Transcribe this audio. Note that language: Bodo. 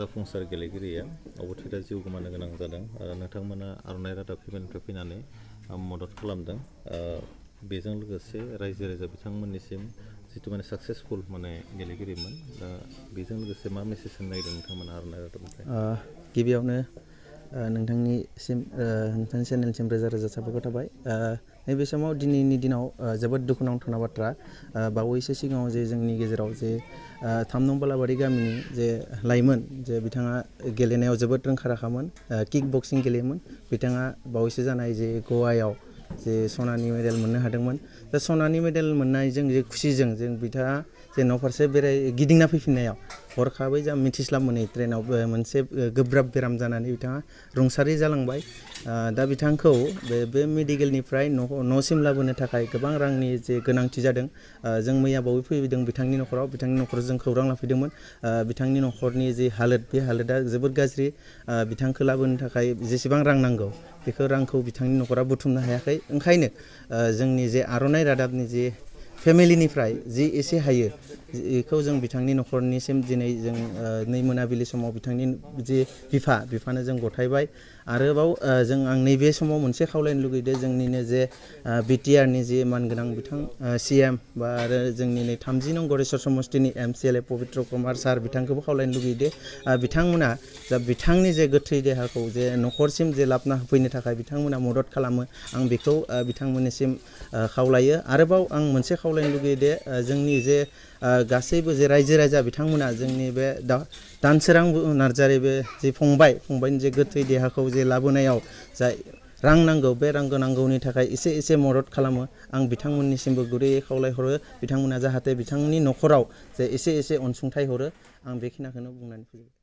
जाफुंसार गेलेगिरिया अबथिरा जिउ गोमानो गोनां जादों नोंथांमोना आर'नाइ रादाब फेमिलिनिफ्राय फैनानै मदद खालामदों बेजों लोगोसे रायजो राजा बिथांमोननिसिम जितु माने साक्सेसफुल माने गेलेगिरिमोन दा बेजों लोगोसे मा मेसेज होनो नागिरदों नोंथांमोना आर'नाइ रादाबनिफ्राय गिबियावनो नोंथांनि चेनेलसिम रोजा रोजा साबायखर थाबाय नैबे समाव दिनैनि दिनाव जोबोद दुखुनांथाव बाथ्रा बावैसो सिगाङाव जे जोंनि गेजेराव जे 3 नं बालाबारि गामिनि जे लाइमोन जे बिथाङा गेलेनायाव जोबोद रोंखा राखामोन किक बक्सिं गेलेयोमोन बिथाङा बावैसो जानाय जे गवायाव जे सनानि मेडेल मोननो हादोंमोन दा सनानि मेडेल मोननायजों जे खुसिजों जों बिथाङा जे न'फारसे गिदिंना फैफिननायाव हरखाबै जा मिथिस्लाब मोनै ट्रेनाव मोनसे गोब्राब बेराम जानानै बिथाङा रुंसारि जालांबाय दा बिथांखौ बे मेडिकेलनिफ्राय न'सिम लाबोनो थाखाय गोबां रांनि जे गोनांथि जादों जों मैया बावै फैदों बिथांनि न'खराव जों खौरां लाफैदोंमोन बिथांनि न'खरनि जे हालोद बे हालोदा जोबोद गाज्रि बिथांखौ लाबोनो थाखाय जेसेबां रां नांगौ बेखौ रांखौ बिथांनि न'खरा बुथुमनो हायाखै ओंखायनो जोंनि जे आर'नाइ रादाबनि जे फेमिलिनिफ्राय जि एसे हायो बेखौ जों बिथांनि न'खरनिसिम दिनै जों नै मोनाबिलि समाव बिथांनि जे बिफानो जों गथायबाय आरोबाव आं नैबे समाव मोनसे खावलायनो लुगैदों जोंनिनो जे बिटिआरनि जे मानगोनां बिथां CM बा आरो जोंनि नै 30 नं गरेस्वर समष्टिनि MCLA पबित्र कुमार सार बिथांखौबो खावलायनो लुगैदों बिथांमोना जा बिथांनि जे गोथै देहाखौ जे न'खरसिम जे लाबोना होफैनो थाखाय बिथांमोना मदद खालामो आं बेखौ बिथांमोननिसिम खावलायो आरोबाव आं मोनसे खावलायनो लुगैदों जोंनि जे गासैबो जे रायजो राजा बिथांमोना जोंनि बे दानसोरां नार्जारि बे जे फंबायनि जे गोथै देहाखौ जे लाबोनायाव जाय रां नांगौ बे रां नांगौनि थाखाय एसे मदद खालामो आं बिथांमोननिसिमबो गुरैयै खावलायहरो बिथांमोना जाहाथे बिथांनि न'खराव जे एसे अनसुंथाइ हरो आं बेखिनिखौनो बुंनानै फोजोबबाय